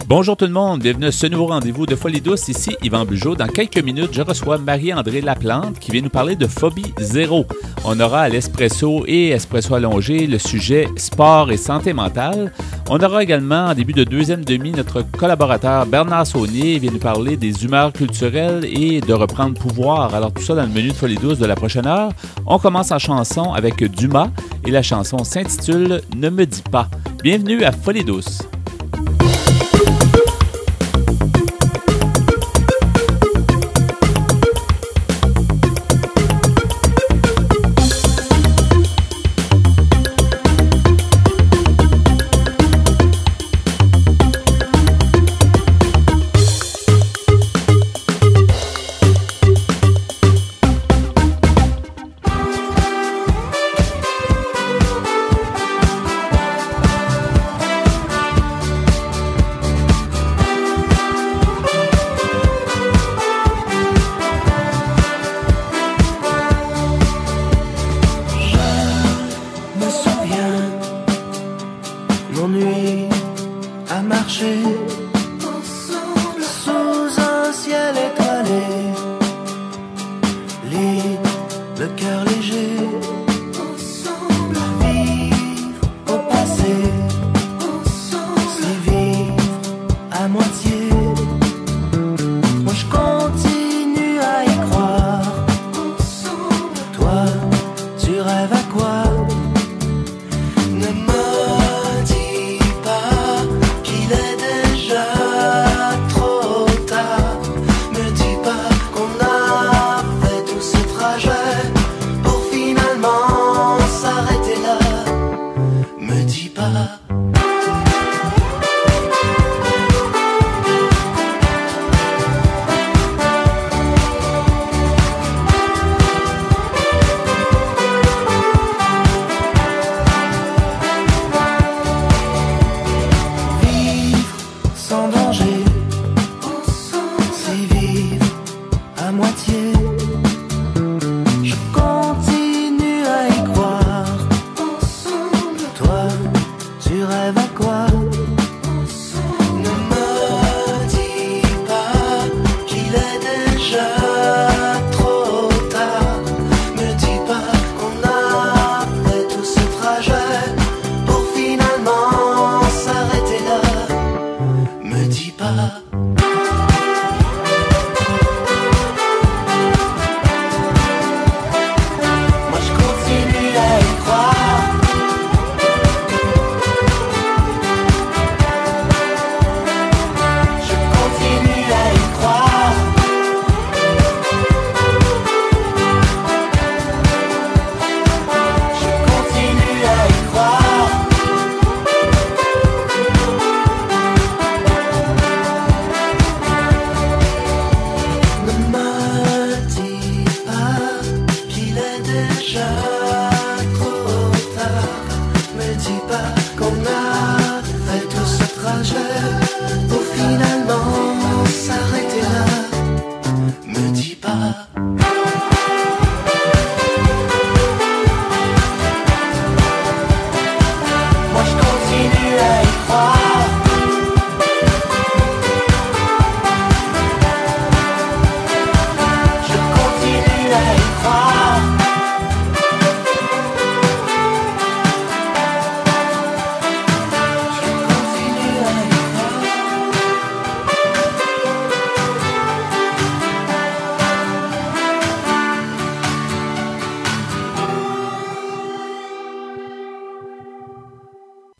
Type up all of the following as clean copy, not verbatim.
Bonjour tout le monde, bienvenue à ce nouveau rendez-vous de Folie douce, ici Yvan Bugeaud. Dans quelques minutes, je reçois Marie-André Laplante qui vient nous parler de phobie zéro. On aura à l'espresso et espresso allongé le sujet sport et santé mentale. On aura également en début de deuxième demi notre collaborateur Bernard Saunier vient nous parler des humeurs culturelles et de reprendre pouvoir. Alors tout ça dans le menu de Folie douce de la prochaine heure. On commence en chanson avec Dumas et la chanson s'intitule « Ne me dis pas ». Bienvenue à Folie douce.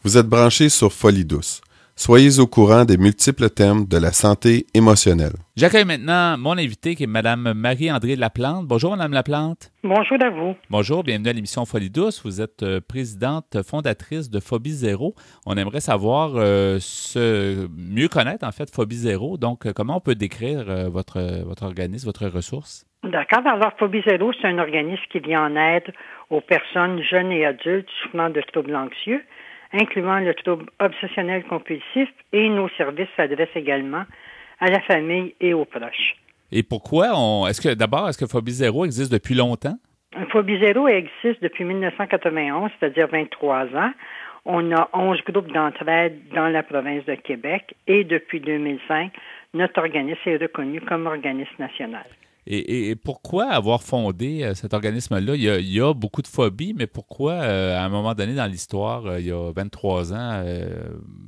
Vous êtes branchés sur Folie douce. Soyez au courant des multiples thèmes de la santé émotionnelle. J'accueille maintenant mon invité qui est Mme Marie-André Laplante. Bonjour Mme Laplante. Bonjour à vous. Bonjour, bienvenue à l'émission Folie douce. Vous êtes présidente fondatrice de Phobie zéro. On aimerait savoir mieux connaître en fait Phobie zéro. Donc, comment on peut décrire votre organisme, votre ressource? D'accord. Alors, Phobie zéro, c'est un organisme qui vient en aide aux personnes jeunes et adultes souffrant de troubles anxieux, incluant le trouble obsessionnel compulsif, et nos services s'adressent également à la famille et aux proches. Et pourquoi est-ce que Phobie zéro existe depuis longtemps? Phobie zéro existe depuis 1991, c'est-à-dire 23 ans. On a 11 groupes d'entraide dans la province de Québec et depuis 2005, notre organisme est reconnu comme organisme national. Et pourquoi avoir fondé cet organisme-là? Il y a beaucoup de phobies, mais pourquoi, à un moment donné dans l'histoire, il y a 23 ans,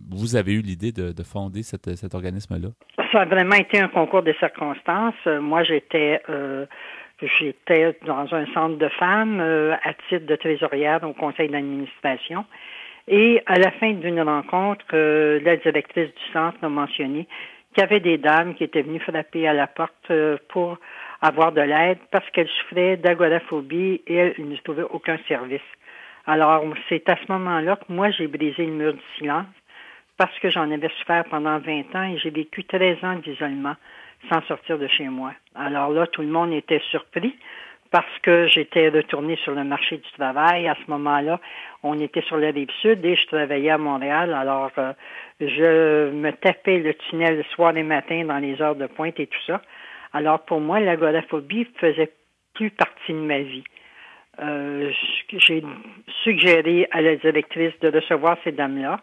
vous avez eu l'idée de fonder cet organisme-là? Ça a vraiment été un concours de circonstances. Moi, j'étais dans un centre de femmes à titre de trésorière au conseil d'administration. Et à la fin d'une rencontre, la directrice du centre a mentionné qu'il y avait des dames qui étaient venues frapper à la porte pour avoir de l'aide parce qu'elles souffraient d'agoraphobie et elles ne trouvaient aucun service. Alors, c'est à ce moment-là que moi, j'ai brisé le mur du silence parce que j'en avais souffert pendant 20 ans et j'ai vécu 13 ans d'isolement sans sortir de chez moi. Alors là, tout le monde était surpris parce que j'étais retournée sur le marché du travail. À ce moment-là, on était sur la Rive-Sud et je travaillais à Montréal. Alors, je me tapais le tunnel le soir et matin dans les heures de pointe et tout ça. Alors, pour moi, l'agoraphobie faisait plus partie de ma vie. J'ai suggéré à la directrice de recevoir ces dames-là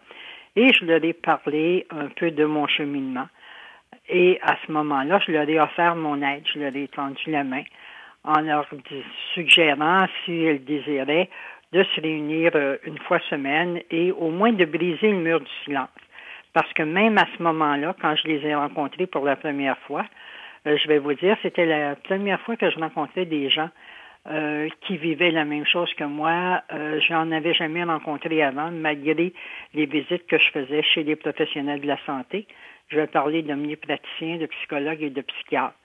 et je leur ai parlé un peu de mon cheminement. Et à ce moment-là, je leur ai offert mon aide. Je leur ai tendu la main en leur suggérant, si elles désiraient, de se réunir une fois semaine et au moins de briser le mur du silence. Parce que même à ce moment-là, quand je les ai rencontrés pour la première fois, je vais vous dire, c'était la première fois que je rencontrais des gens qui vivaient la même chose que moi. J'en avais jamais rencontré avant, malgré les visites que je faisais chez les professionnels de la santé. Je vais parler d'omnipraticiens, de psychologues et de psychiatres.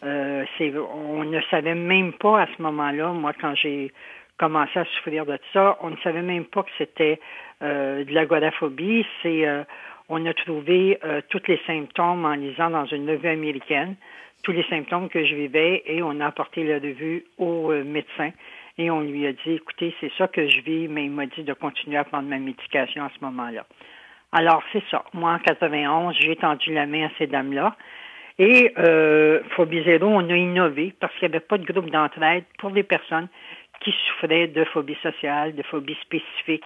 On ne savait même pas à ce moment-là, moi, quand j'ai commencé à souffrir de ça, on ne savait même pas que c'était de l'agoraphobie. On a trouvé tous les symptômes en lisant dans une revue américaine, tous les symptômes que je vivais, et on a apporté la revue au médecin et on lui a dit, écoutez, c'est ça que je vis, mais il m'a dit de continuer à prendre ma médication à ce moment-là. Alors, c'est ça. Moi, en 91, j'ai tendu la main à ces dames-là. Et Phobie Zéro, on a innové parce qu'il n'y avait pas de groupe d'entraide pour les personnes qui souffraient de phobie sociale, de phobie spécifique.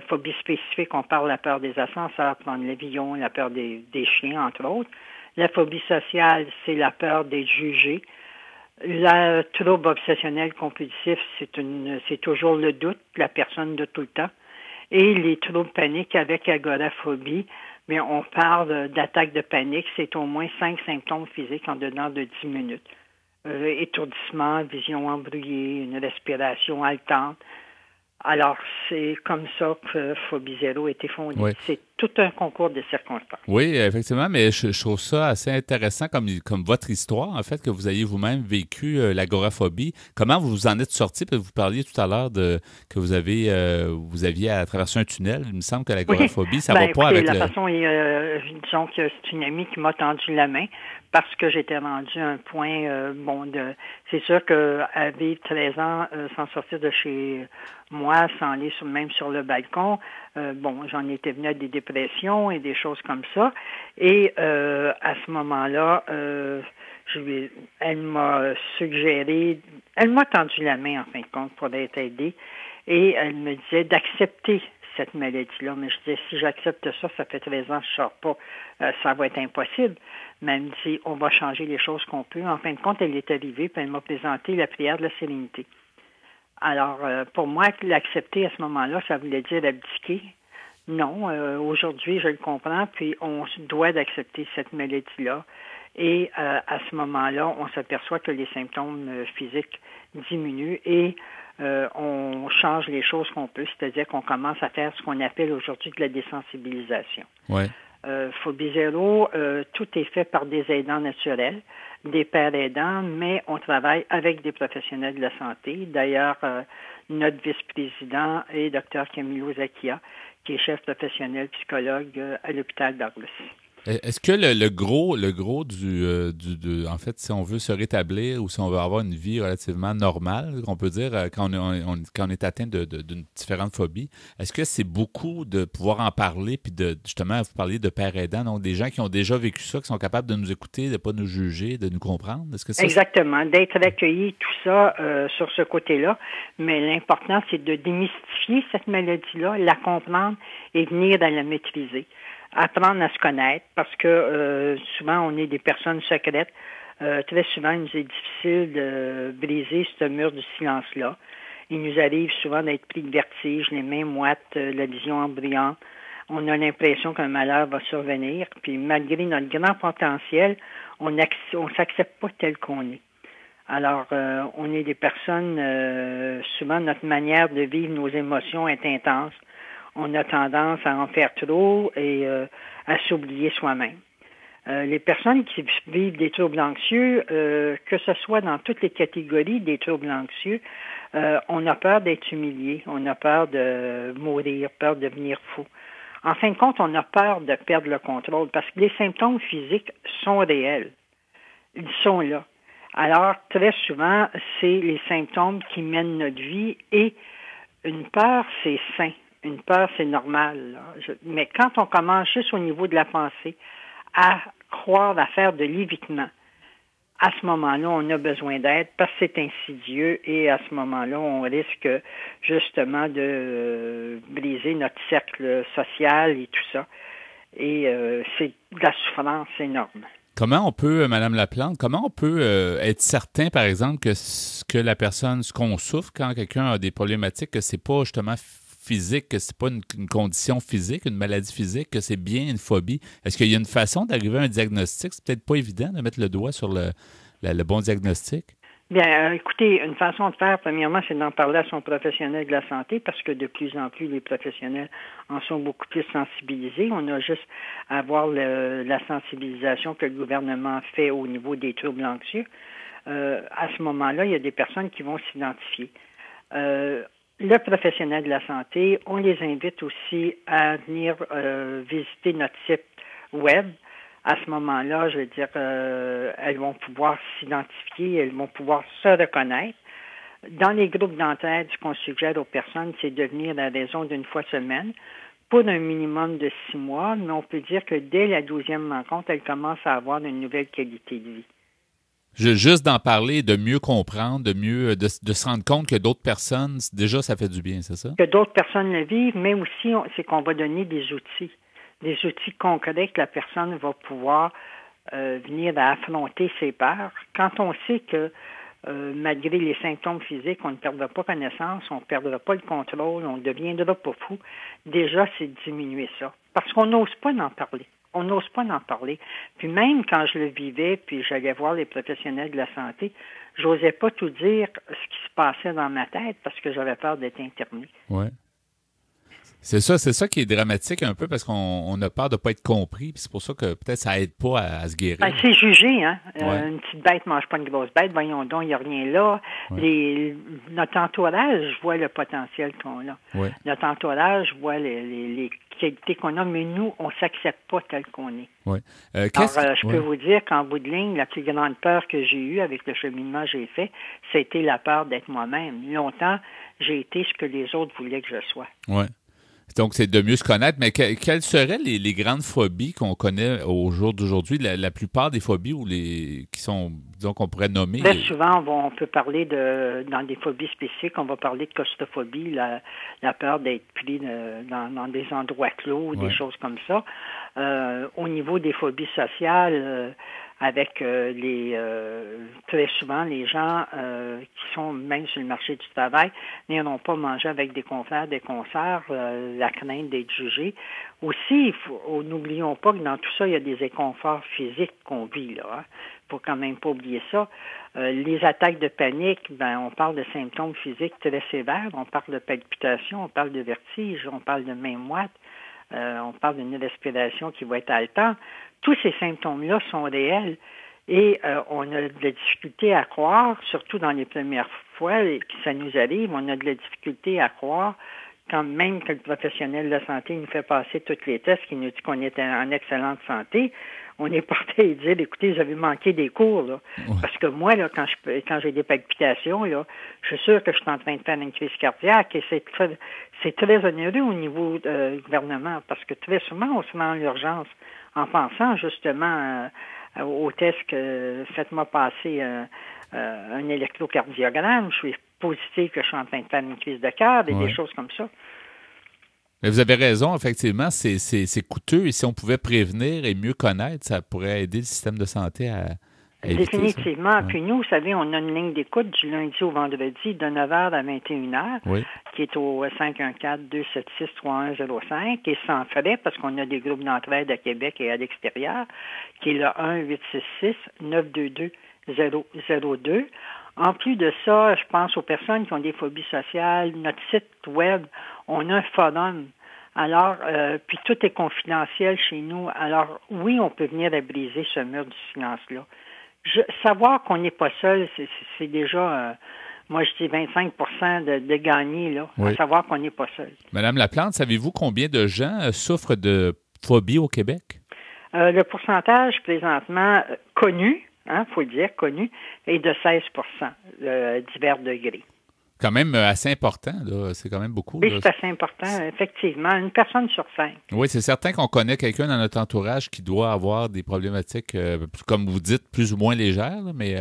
Phobie spécifique, on parle de la peur des ascenseurs, prendre l'avion, la peur des chiens, entre autres. La phobie sociale, c'est la peur d'être jugé. Le trouble obsessionnel compulsif, c'est toujours le doute, la personne de tout le temps. Et les troubles paniques avec agoraphobie, mais on parle d'attaque de panique, c'est au moins 5 symptômes physiques en dedans de 10 minutes. Étourdissement, vision embrouillée, une respiration haletante. Alors, c'est comme ça que Phobie Zéro a été fondée. Oui. C'est tout un concours de circonstances. Oui, effectivement, mais je trouve ça assez intéressant comme votre histoire, en fait, que vous ayez vous-même vécu l'agoraphobie. Comment vous vous en êtes sorti? Vous parliez tout à l'heure que vous aviez à traverser un tunnel. Il me semble que l'agoraphobie, ça va pas avec façon, disons que c'est une amie qui m'a tendu la main parce que j'étais rendu à un point, c'est sûr qu'à vivre 13 ans sans sortir de chez moi, sans aller même sur le balcon, j'en étais venu à des dépressions et des choses comme ça. Et à ce moment-là, elle m'a suggéré, elle m'a tendu la main en fin de compte pour être aidée et elle me disait d'accepter cette maladie-là. Mais je disais, si j'accepte ça, ça fait 13 ans que je ne sors pas, ça va être impossible. Mais elle me dit, on va changer les choses qu'on peut. En fin de compte, elle est arrivée puis elle m'a présenté la prière de la sérénité. Alors, pour moi, l'accepter à ce moment-là, ça voulait dire abdiquer. Non, aujourd'hui, je le comprends, puis on doit d'accepter cette maladie-là. Et à ce moment-là, on s'aperçoit que les symptômes physiques diminuent et on change les choses qu'on peut, c'est-à-dire qu'on commence à faire ce qu'on appelle aujourd'hui de la désensibilisation. Ouais. Phobie Zéro, tout est fait par des aidants naturels, des pères aidants, mais on travaille avec des professionnels de la santé. D'ailleurs, notre vice-président est Dr Camilo Zacchia, qui est chef professionnel psychologue à l'hôpital Douglas. Est-ce que le gros en fait, si on veut se rétablir ou si on veut avoir une vie relativement normale, on peut dire, quand on est atteint d'une différente phobie, est-ce que c'est beaucoup de pouvoir en parler puis de, justement, vous parliez de pères aidants, donc des gens qui ont déjà vécu ça, qui sont capables de nous écouter, de ne pas nous juger, de nous comprendre? Est-ce que ça, Exactement, d'être accueilli, tout ça, sur ce côté-là. Mais l'important, c'est de démystifier cette maladie-là, la comprendre et venir à la maîtriser. Apprendre à se connaître, parce que souvent, on est des personnes secrètes. Très souvent, il nous est difficile de briser ce mur du silence-là. Il nous arrive souvent d'être pris de vertige, les mains moites, la vision embryante. On a l'impression qu'un malheur va survenir, puis malgré notre grand potentiel, on s'accepte pas tel qu'on est. Alors, on est des personnes, souvent notre manière de vivre nos émotions est intense. On a tendance à en faire trop et à s'oublier soi-même. Les personnes qui vivent des troubles anxieux, que ce soit dans toutes les catégories des troubles anxieux, on a peur d'être humilié, on a peur de mourir, peur de devenir fou. En fin de compte, on a peur de perdre le contrôle parce que les symptômes physiques sont réels. Ils sont là. Alors, très souvent, c'est les symptômes qui mènent notre vie et une peur, c'est sain. Une peur, c'est normal. Mais quand on commence juste au niveau de la pensée à croire, à faire de l'évitement, à ce moment-là, on a besoin d'aide parce que c'est insidieux et à ce moment-là, on risque justement de briser notre cercle social et tout ça. Et c'est de la souffrance énorme. comment on peut, Madame Laplante, comment on peut être certain, par exemple, que ce qu'on souffre quand quelqu'un a des problématiques, que c'est pas justement physique, que c'est pas une condition physique, une maladie physique, que c'est bien une phobie. Est-ce qu'il y a une façon d'arriver à un diagnostic? C'est peut-être pas évident de mettre le doigt sur le bon diagnostic. Bien, écoutez, une façon de faire, premièrement, c'est d'en parler à son professionnel de la santé parce que de plus en plus, les professionnels en sont beaucoup plus sensibilisés. On a juste à voir la sensibilisation que le gouvernement fait au niveau des troubles anxieux. À ce moment-là, il y a des personnes qui vont s'identifier. Le professionnel de la santé, on les invite aussi à venir visiter notre site web. À ce moment-là, je veux dire, elles vont pouvoir s'identifier, elles vont pouvoir se reconnaître. Dans les groupes d'entraide, ce qu'on suggère aux personnes, c'est de venir à raison d'une fois semaine pour un minimum de 6 mois, mais on peut dire que dès la 12e rencontre, elles commencent à avoir une nouvelle qualité de vie. Juste d'en parler, de mieux comprendre, de se rendre compte que d'autres personnes, déjà, ça fait du bien, c'est ça? Que d'autres personnes le vivent, mais aussi, c'est qu'on va donner des outils concrets que la personne va pouvoir venir à affronter ses peurs. Quand on sait que malgré les symptômes physiques, on ne perdra pas connaissance, on ne perdra pas le contrôle, on ne deviendra pas fou, déjà, c'est diminuer ça. Parce qu'on n'ose pas en parler. On n'ose pas en parler. Puis même quand je le vivais, puis j'allais voir les professionnels de la santé, j'osais pas tout dire ce qui se passait dans ma tête parce que j'avais peur d'être interné. Ouais. C'est ça qui est dramatique un peu parce qu'on a peur de ne pas être compris. Puis c'est pour ça que peut-être ça aide pas à se guérir. Ben, c'est jugé, hein. Ouais. Une petite bête mange pas une grosse bête. Voyons donc, il n'y a rien là. Ouais. Notre entourage voit le potentiel qu'on a. Ouais. Notre entourage voit les qualités qu'on a, mais nous, on s'accepte pas tel qu'on est. Ouais. Alors, je peux vous dire qu'en bout de ligne, la plus grande peur que j'ai eue avec le cheminement que j'ai fait, c'était la peur d'être moi-même. Longtemps, j'ai été ce que les autres voulaient que je sois. Ouais. Donc, c'est de mieux se connaître. Mais quelles seraient les grandes phobies qu'on connaît au jour d'aujourd'hui? La plupart des phobies ou qui sont, disons, qu'on pourrait nommer? Très souvent, on peut parler dans des phobies spécifiques, on va parler de claustrophobie, la peur d'être pris dans des endroits clos, des choses comme ça. Au niveau des phobies sociales, avec très souvent les gens qui sont même sur le marché du travail n'iront pas manger avec des confrères, des consoeurs, la crainte d'être jugés. Aussi, n'oublions pas que dans tout ça, il y a des inconforts physiques qu'on vit là. Hein. Faut quand même pas oublier ça. Les attaques de panique, on parle de symptômes physiques très sévères, on parle de palpitations, on parle de vertige, on parle de mains moites, on parle d'une respiration qui va être haletante. Tous ces symptômes-là sont réels et on a de la difficulté à croire, surtout dans les premières fois que ça nous arrive, on a de la difficulté à croire quand même que le professionnel de la santé nous fait passer tous les tests, qui nous dit qu'on est en excellente santé, on est porté à dire, écoutez, vous avez manqué des cours, là. Ouais. Parce que moi, là, quand j'ai des palpitations, là, je suis sûr que je suis en train de faire une crise cardiaque et c'est très onéreux au niveau du gouvernement parce que très souvent, on se met en urgence en pensant justement au test que faites-moi passer un électrocardiogramme, je suis positif que je suis en train de faire une crise de cœur et des choses comme ça. Mais vous avez raison, effectivement, c'est coûteux et si on pouvait prévenir et mieux connaître, ça pourrait aider le système de santé à éviter définitivement. Ça. Puis nous, vous savez, on a une ligne d'écoute du lundi au vendredi de 9h à 21h qui est au 514-276-3105 et sans frais parce qu'on a des groupes d'entraide à Québec et à l'extérieur qui est le 1-866-922-002. En plus de ça, je pense aux personnes qui ont des phobies sociales. Notre site web, on a un forum. Alors, puis tout est confidentiel chez nous. Alors, oui, on peut venir à briser ce mur du silence-là. Savoir qu'on n'est pas seul, c'est déjà, moi je dis 25% de gagner, là, à savoir qu'on n'est pas seul. Madame Laplante, savez-vous combien de gens souffrent de phobie au Québec? Le pourcentage présentement connu, faut le dire, connu, est de 16%, divers degrés. Quand même assez important, là. C'est quand même beaucoup. Oui, là. C'est assez important, effectivement. Une personne sur 5. Oui, c'est certain qu'on connaît quelqu'un dans notre entourage qui doit avoir des problématiques, comme vous dites, plus ou moins légères, là, mais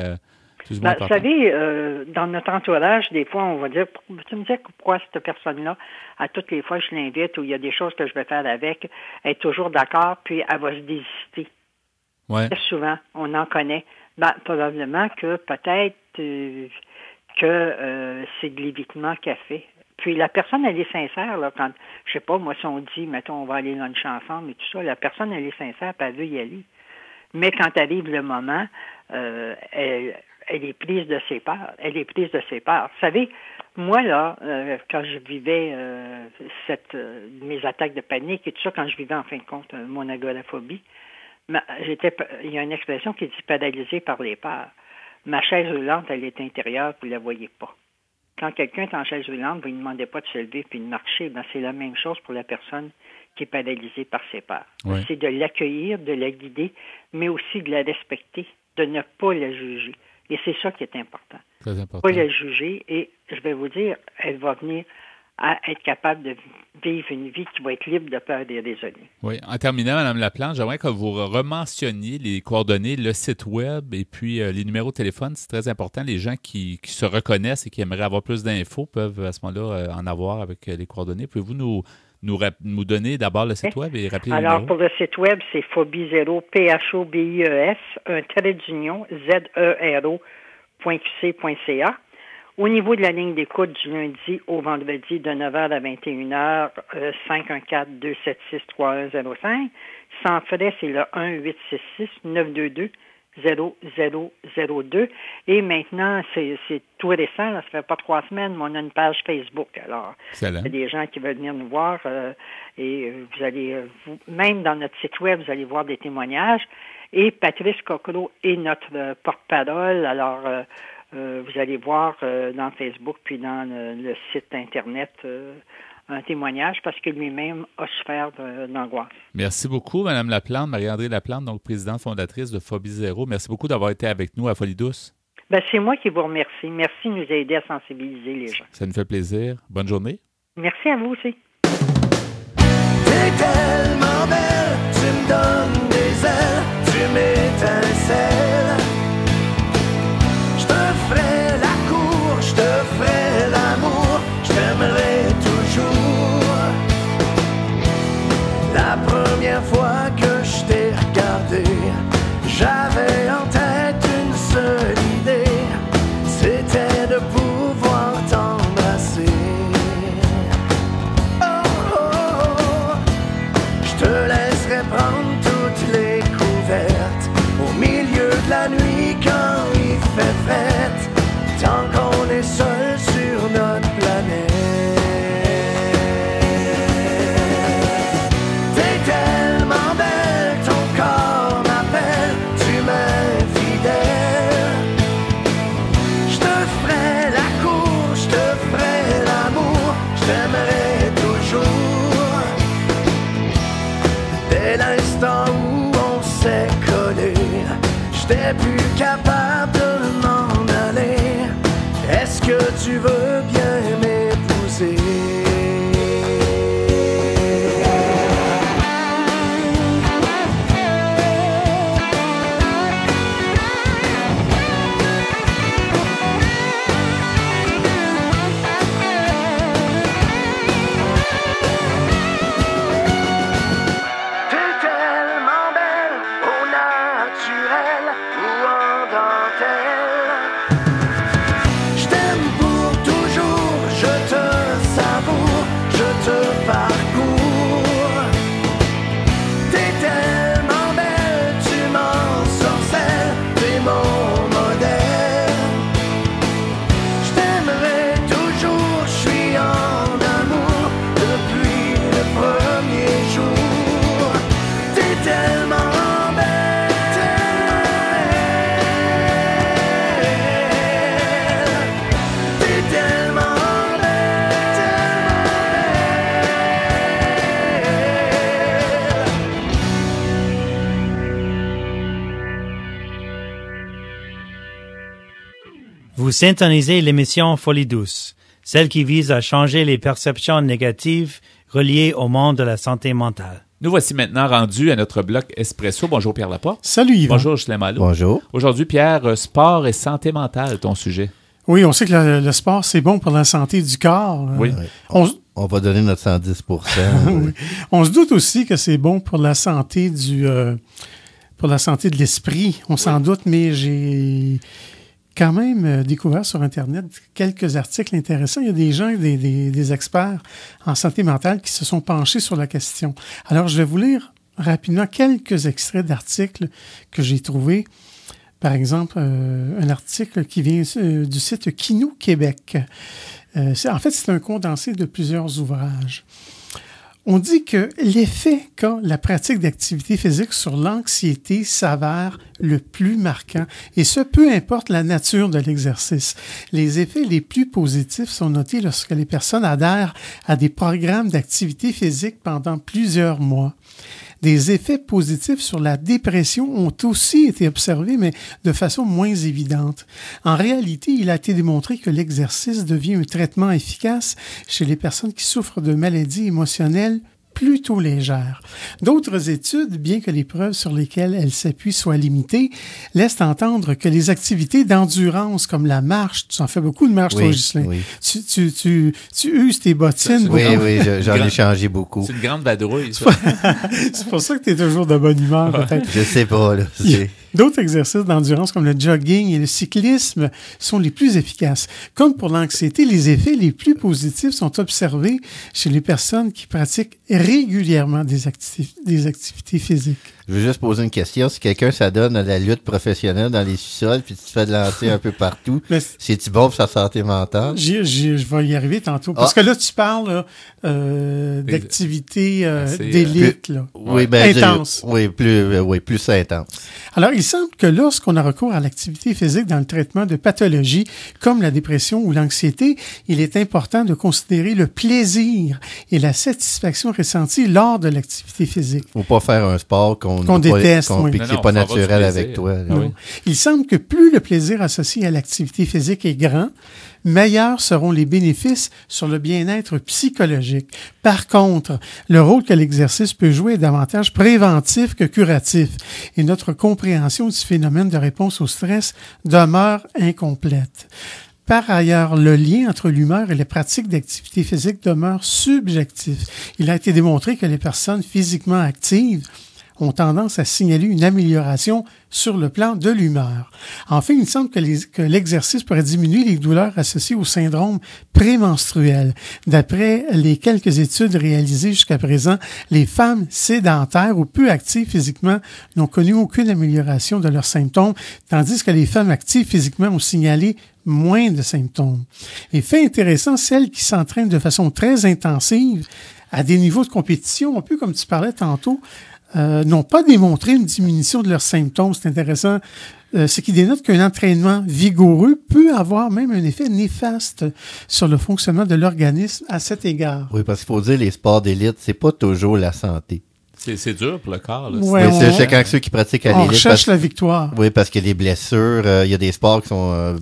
plus ou moins importantes. Vous savez, dans notre entourage, des fois, on va dire, tu me dis pourquoi cette personne-là, à toutes les fois je l'invite ou il y a des choses que je vais faire avec, elle est toujours d'accord, puis elle va se désister. Ouais. Très souvent, on en connaît. Probablement que peut-être... que c'est de l'évitement qu'elle fait. Puis la personne, elle est sincère, là, quand, je sais pas, moi, si on dit, mettons, on va aller luncher ensemble et tout ça, la personne, elle est sincère, puis elle veut y aller. Mais quand arrive le moment, elle est prise de ses peurs. Elle est prise de ses peurs. Vous savez, moi, là, quand je vivais mes attaques de panique et tout ça, quand je vivais, en fin de compte, mon agoraphobie, il y a une expression qui dit paralysée par les peurs. Ma chaise roulante, elle est intérieure, vous ne la voyez pas. Quand quelqu'un est en chaise roulante, vous ne lui demandez pas de se lever puis de marcher. C'est la même chose pour la personne qui est paralysée par ses peurs. Oui. C'est de l'accueillir, de la guider, mais aussi de la respecter, de ne pas la juger. Et c'est ça qui est important. Très important. Pas la juger et, je vais vous dire, elle va venir à être capable de vivre une vie qui va être libre de peur et désolée. Oui. En terminant, Mme Laplante, j'aimerais que vous rementionniez les coordonnées, le site web et puis les numéros de téléphone. C'est très important. Les gens qui se reconnaissent et qui aimeraient avoir plus d'infos peuvent à ce moment-là en avoir avec les coordonnées. Pouvez-vous nous donner d'abord le site web et rappeler les numéros? Pour le site web, c'est Phobie0, PHOBIES, ZERO.qc.ca. Au niveau de la ligne d'écoute du lundi au vendredi de 9h à 21h, 514-276-3105. Sans frais, c'est le 1-866-922-0002. Et maintenant, c'est tout récent, là, ça fait pas 3 semaines, mais on a une page Facebook. Alors, il y a des gens qui veulent venir nous voir et vous allez, même dans notre site web, vous allez voir des témoignages. Et Patrice Cocro est notre porte-parole. Alors, vous allez voir dans Facebook puis dans le site Internet un témoignage parce que lui-même a souffert d'angoisse. Merci beaucoup, Mme Laplante, Marie-André Laplante, donc présidente fondatrice de Phobie0. Merci beaucoup d'avoir été avec nous à Folie Douce. C'est moi qui vous remercie. Merci de nous aider à sensibiliser les gens. Ça nous fait plaisir. Bonne journée. Merci à vous aussi. T'es tellement belle, tu me donnes des ailes, tu m'étincelles. Je te ferai la cour, je te ferai l'amour, je t'aimerai toujours. La première fois que je t'ai regardé, j'avais en tête une seule idée, c'était de pouvoir t'embrasser. Oh, oh, oh, je te laisserai prendre toutes les couvertes au milieu de la nuit. Vous syntonisez l'émission Folie douce, celle qui vise à changer les perceptions négatives reliées au monde de la santé mentale. Nous voici maintenant rendus à notre bloc Espresso. Bonjour Pierre Laporte. Salut Yvan. Bonjour Ghislain Malo. Bonjour. Aujourd'hui, Pierre, sport et santé mentale, ton sujet. Oui, on sait que le sport, c'est bon pour la santé du corps. Oui. On va donner notre 110 oui. On se doute aussi que c'est bon pour la santé pour la santé de l'esprit. On s'en doute, mais j'ai quand même découvert sur Internet quelques articles intéressants. Il y a des gens, des experts en santé mentale qui se sont penchés sur la question. Alors, je vais vous lire rapidement quelques extraits d'articles que j'ai trouvés. Par exemple, un article qui vient du site Kinou Québec. En fait, c'est un condensé de plusieurs ouvrages. On dit que l'effet qu'a la pratique d'activité physique sur l'anxiété s'avère le plus marquant, et ce, peu importe la nature de l'exercice. Les effets les plus positifs sont notés lorsque les personnes adhèrent à des programmes d'activité physique pendant plusieurs mois. Des effets positifs sur la dépression ont aussi été observés, mais de façon moins évidente. En réalité, il a été démontré que l'exercice devient un traitement efficace chez les personnes qui souffrent de maladies émotionnelles plutôt légères. D'autres études, bien que les preuves sur lesquelles elles s'appuient soient limitées, laissent entendre que les activités d'endurance comme la marche, tu en fais beaucoup de marche, toi, Ghislain. Oui. Tu uses tes bottines. Oui, j'en ai changé beaucoup. C'est une grande vadrouille, ça. C'est pour ça que tu es toujours de bonne humeur, peut-être. Je sais pas, là. D'autres exercices d'endurance comme le jogging et le cyclisme sont les plus efficaces. Comme pour l'anxiété, les effets les plus positifs sont observés chez les personnes qui pratiquent régulièrement des activités physiques. Je veux juste poser une question. Si quelqu'un s'adonne à la lutte professionnelle dans les sous-sols puis tu te fais de lancer un peu partout, c'est-tu bon pour sa santé mentale? Je vais y arriver tantôt. Parce que là, tu parles d'activités d'élite. Là. Oui, intense. Plus intense. Alors, il semble que lorsqu'on a recours à l'activité physique dans le traitement de pathologies comme la dépression ou l'anxiété, il est important de considérer le plaisir et la satisfaction ressentie lors de l'activité physique. Faut pas faire un sport qu'on déteste, puis que c'est pas naturel avec toi. Oui. Il semble que plus le plaisir associé à l'activité physique est grand, meilleurs seront les bénéfices sur le bien-être psychologique. Par contre, le rôle que l'exercice peut jouer est davantage préventif que curatif, et notre compréhension du phénomène de réponse au stress demeure incomplète. Par ailleurs, le lien entre l'humeur et les pratiques d'activité physique demeure subjectif. Il a été démontré que les personnes physiquement actives ont tendance à signaler une amélioration sur le plan de l'humeur. Enfin, il semble que l'exercice pourrait diminuer les douleurs associées au syndrome prémenstruel. D'après les quelques études réalisées jusqu'à présent, les femmes sédentaires ou peu actives physiquement n'ont connu aucune amélioration de leurs symptômes, tandis que les femmes actives physiquement ont signalé moins de symptômes. Et fait intéressant, celles qui s'entraînent de façon très intensive à des niveaux de compétition, un peu comme tu parlais tantôt, n'ont pas démontré une diminution de leurs symptômes. C'est intéressant. Ce qui dénote qu'un entraînement vigoureux peut avoir même un effet néfaste sur le fonctionnement de l'organisme à cet égard. Oui, parce qu'il faut dire, les sports d'élite, c'est pas toujours la santé. C'est dur pour le corps. Là. Ouais, c'est quand ceux qui pratiquent à l'élite. On recherche la victoire. Oui, parce qu'il y a des blessures, il y a des sports qui sont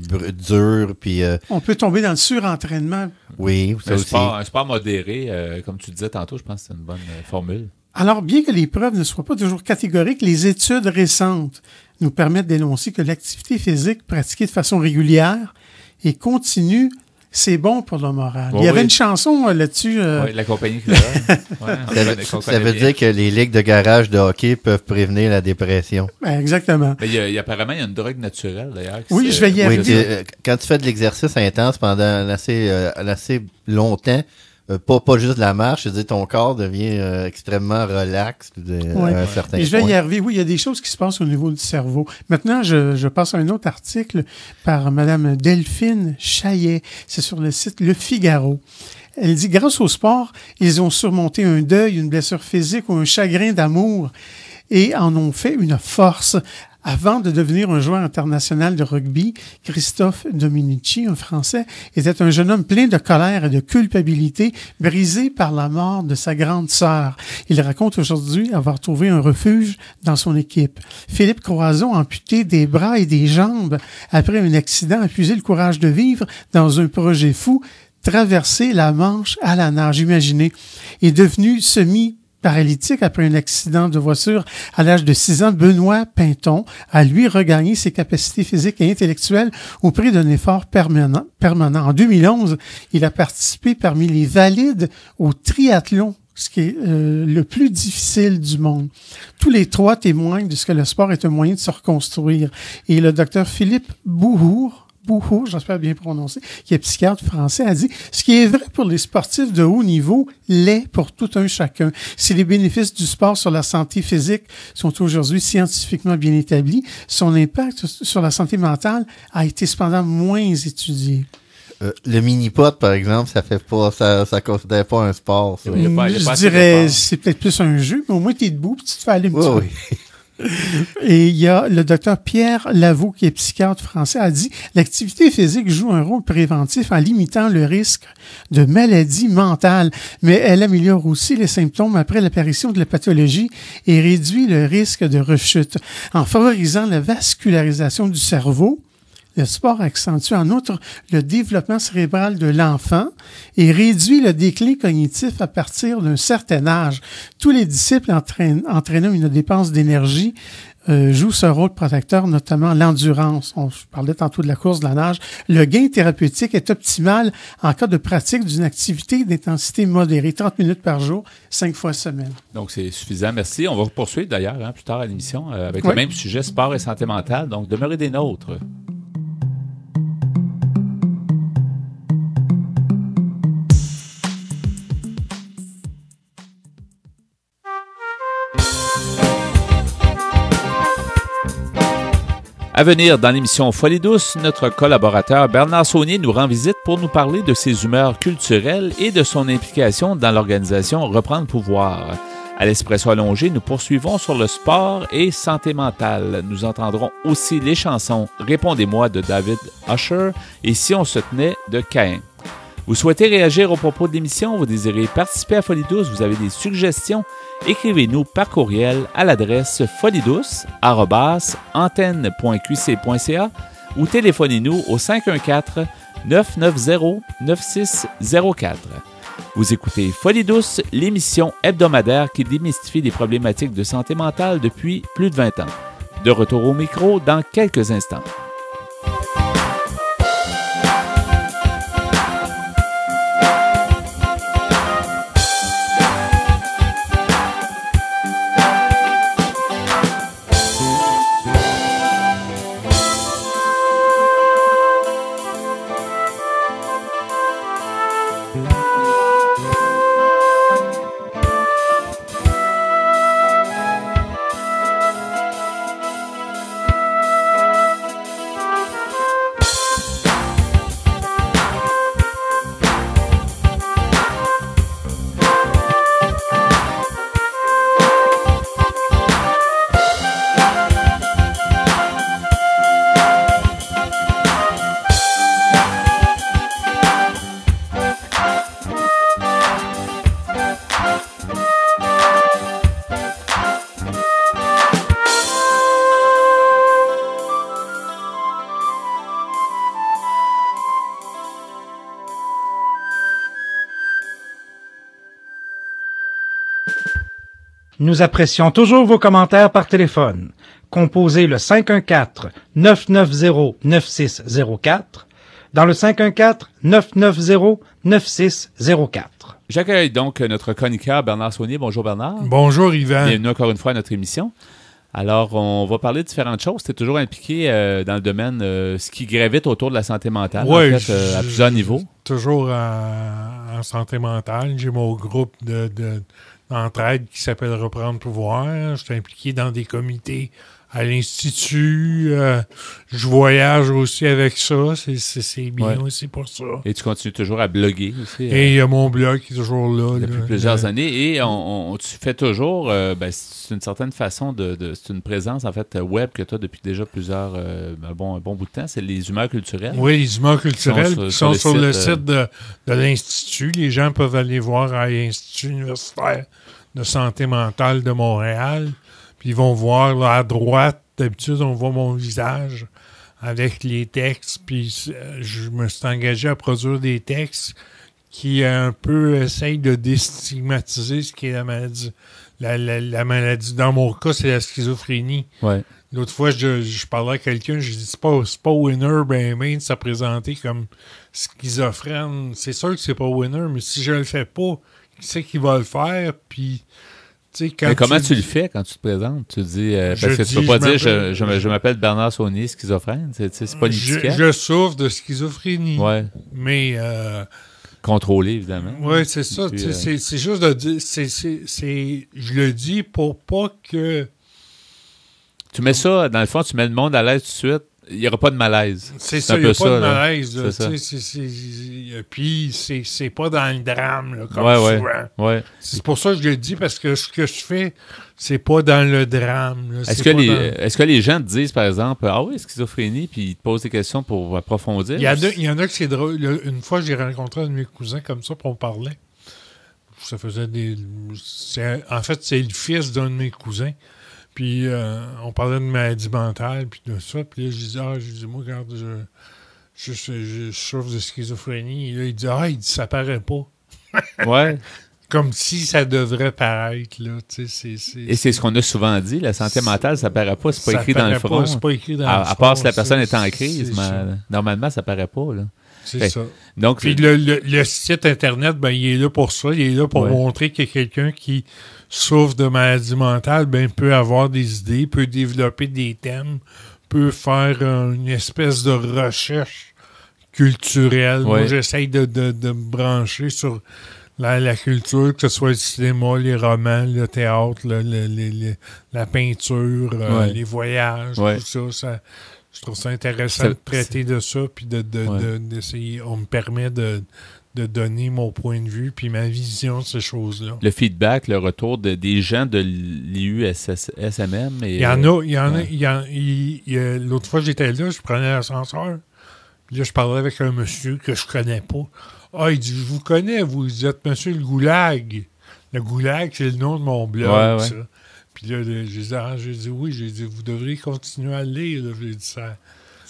durs. Puis, on peut tomber dans le surentraînement. Oui, ça aussi. Un sport modéré, comme tu disais tantôt, je pense que c'est une bonne formule. Alors, bien que les preuves ne soient pas toujours catégoriques, les études récentes nous permettent d'énoncer que l'activité physique pratiquée de façon régulière et continue, c'est bon pour le moral. Il y avait une chanson là-dessus. Oui, la compagnie Clara. Ça veut dire que les ligues de garage de hockey peuvent prévenir la dépression. Exactement. Mais apparemment, il y a une drogue naturelle, d'ailleurs. Oui, je vais y arriver. Quand tu fais de l'exercice intense pendant assez longtemps, pas juste de la marche, c'est-à-dire ton corps devient extrêmement relax à un certain point. Et je vais y arriver. Oui, il y a des choses qui se passent au niveau du cerveau. Maintenant, je passe à un autre article par Mme Delphine Chaillet. C'est sur le site Le Figaro. Elle dit, grâce au sport, ils ont surmonté un deuil, une blessure physique ou un chagrin d'amour et en ont fait une force. Avant de devenir un joueur international de rugby, Christophe Dominici, un Français, était un jeune homme plein de colère et de culpabilité, brisé par la mort de sa grande sœur. Il raconte aujourd'hui avoir trouvé un refuge dans son équipe. Philippe Croison, amputé des bras et des jambes après un accident, a puisé le courage de vivre dans un projet fou, traverser la Manche à la nage. Imaginez, est devenu paralytique après un accident de voiture à l'âge de 6 ans, Benoît Pinton a lui regagné ses capacités physiques et intellectuelles au prix d'un effort permanent. En 2011, il a participé parmi les valides au triathlon, ce qui est le plus difficile du monde. Tous les 3 témoignent de ce que le sport est un moyen de se reconstruire. Et le docteur Philippe Bouhour, j'espère bien prononcer, qui est psychiatre français, a dit « Ce qui est vrai pour les sportifs de haut niveau l'est pour tout un chacun. Si les bénéfices du sport sur la santé physique sont aujourd'hui scientifiquement bien établis, son impact sur la santé mentale a été cependant moins étudié. » Le mini-pot, par exemple, ça considère pas un sport. Ça. Je dirais, c'est peut-être plus un jeu, mais au moins tu es debout et tu te fais aller un petit peu. Oui. Et il y a le docteur Pierre Lavaux, qui est psychiatre français, a dit « L'activité physique joue un rôle préventif en limitant le risque de maladies mentales, mais elle améliore aussi les symptômes après l'apparition de la pathologie et réduit le risque de rechute. En favorisant la vascularisation du cerveau, le sport accentue en outre le développement cérébral de l'enfant et réduit le déclin cognitif à partir d'un certain âge. Tous les disciples entraînant une dépense d'énergie jouent ce rôle protecteur, notamment l'endurance. Je parlais tantôt de la course, de la nage. Le gain thérapeutique est optimal en cas de pratique d'une activité d'intensité modérée, 30 minutes par jour, 5 fois semaine. Donc, c'est suffisant. Merci. On va poursuivre d'ailleurs plus tard à l'émission avec le même sujet, sport et santé mentale. Donc, demeurez des nôtres. À venir dans l'émission Folie douce, notre collaborateur Bernard Saunier nous rend visite pour nous parler de ses humeurs culturelles et de son implication dans l'organisation Reprendre pouvoir. À l'Espresso allongé, nous poursuivons sur le sport et santé mentale. Nous entendrons aussi les chansons Répondez-moi de David Usher et Si on se tenait de Caïn. Vous souhaitez réagir au propos de l'émission, vous désirez participer à Folie douce, vous avez des suggestions, écrivez-nous par courriel à l'adresse foliedouce@antenne.qc.ca ou téléphonez-nous au 514-990-9604. Vous écoutez Folie douce, l'émission hebdomadaire qui démystifie les problématiques de santé mentale depuis plus de 20 ans. De retour au micro dans quelques instants. Nous apprécions toujours vos commentaires par téléphone. Composez le 514-990-9604 dans le 514-990-9604. J'accueille donc notre chroniqueur Bernard Saunier. Bonjour Bernard. Bonjour Yvan. Bienvenue encore une fois à notre émission. Alors, on va parler de différentes choses. Tu es toujours impliqué dans le domaine, ce qui gravite autour de la santé mentale, oui, en fait, à plusieurs niveaux. Toujours en santé mentale. J'ai mon groupe d'entraide qui s'appelle Reprendre pouvoir. Je suis impliqué dans des comités à l'Institut. Je voyage aussi avec ça. C'est bien aussi pour ça. Et tu continues toujours à bloguer aussi. Et il y a mon blog qui est toujours là. Depuis plusieurs années. Et tu fais toujours, c'est une certaine façon c'est une présence, en fait, web que tu as depuis déjà un bon bout de temps. C'est les humeurs culturelles. Oui, les humeurs culturelles qui sont sur le site de l'Institut. Les gens peuvent aller voir à l'Institut universitaire de santé mentale de Montréal. Puis ils vont voir là, à droite, d'habitude, on voit mon visage avec les textes. Puis je me suis engagé à produire des textes qui un peu essayent de déstigmatiser ce qui est la maladie. La maladie. Dans mon cas, c'est la schizophrénie. Ouais. L'autre fois, je parlais à quelqu'un, je dis c'est pas winner, de se présenter comme schizophrène. C'est sûr que c'est pas winner, mais si je le fais pas, qui c'est qui va le faire? Puis, mais comment tu le fais quand tu te présentes? Tu dis, parce que tu peux pas dire je m'appelle Bernard Saunier, schizophrène. C'est pas l'étiquette. Je souffre de schizophrénie. Ouais. Mais. Contrôlé, évidemment. Oui, c'est ça. Puis, c'est juste de dire. Je le dis pour pas que. Tu mets ça, dans le fond, tu mets le monde à l'aise tout de suite. Il n'y aura pas de malaise. C'est ça, il n'y a pas de malaise. Puis, c'est pas dans le drame, là, comme souvent. Ouais. C'est pour ça que je le dis, parce que ce que je fais, c'est pas dans le drame. Là. Est-ce que les gens te disent, par exemple, ah oui, schizophrénie, puis ils te posent des questions pour approfondir? Il y en a que c'est drôle. Une fois, j'ai rencontré un de mes cousins comme ça, pour on parlait. Ça faisait en fait, c'est le fils d'un de mes cousins. Puis on parlait de maladie mentale, puis de ça. Puis là, je disais, moi, regarde, je souffre de schizophrénie. Et là, il dit, ça paraît pas. Ouais. Comme si ça devrait paraître, là. Et c'est ce qu'on a souvent dit, la santé mentale, ça paraît pas, c'est pas écrit dans le front. C'est pas écrit dans le front. À part si la personne est en crise, mais normalement, ça paraît pas, là. C'est ça. Donc, puis le site Internet, il est là pour ça. Il est là pour montrer que quelqu'un qui souffre de maladie mentale, peut avoir des idées, peut développer des thèmes, peut faire une espèce de recherche culturelle. Moi, j'essaye de me brancher sur la culture, que ce soit le cinéma, les romans, le théâtre, la peinture, les voyages, tout ça. Je trouve ça intéressant de traiter de ça, puis d'essayer. On me permet de donner mon point de vue, puis ma vision de ces choses-là. Le feedback, le retour des gens de l'IUSMM. Il y en a. L'autre fois, j'étais là, je prenais l'ascenseur. Puis là, je parlais avec un monsieur que je connais pas. Ah, il dit, je vous connais, vous êtes monsieur le Goulag. Le Goulag, c'est le nom de mon blog, ça. Puis là, j'ai dit oui, j'ai dit, vous devriez continuer à le lire. Là. J'ai dit ça.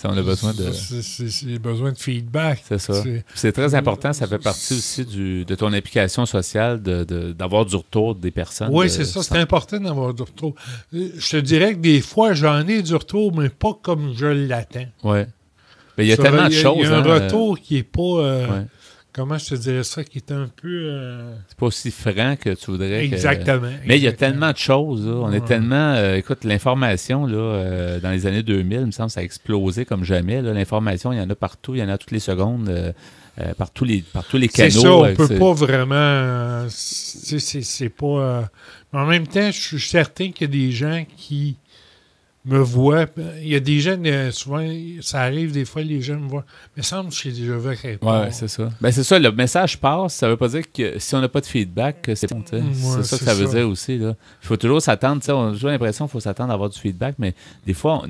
On a besoin de... C'est besoin de feedback. C'est ça. C'est très important. Ça fait partie aussi de ton implication sociale d'avoir du retour des personnes. Oui, c'est ça. C'est important d'avoir du retour. Je te dirais que des fois, j'en ai du retour, mais pas comme je l'attends. Oui. Mais il y a tellement de choses. Il y a un retour qui n'est pas... Comment je te dirais ça, qui est un peu... C'est pas aussi franc que tu voudrais. Exactement. Mais il y a tellement de choses. Là. On est tellement... écoute, l'information, là, dans les années 2000, il me semble que ça a explosé comme jamais. Là. L'information, il y en a partout. Il y en a toutes les secondes, par tous les canaux. C'est ça, on peut pas vraiment... c'est pas... Mais en même temps, je suis certain qu'il y a des gens qui me voient. Il y a des gens, souvent, ça arrive des fois, les gens me voient. Mais il semble que j'ai déjà vu quelque part. Oui, c'est ça. C'est ça, le message passe, ça veut pas dire que si on n'a pas de feedback, c'est bon. C'est ça que ça veut dire aussi. Là. Il faut toujours s'attendre, on a toujours l'impression qu'il faut s'attendre à avoir du feedback, mais des fois,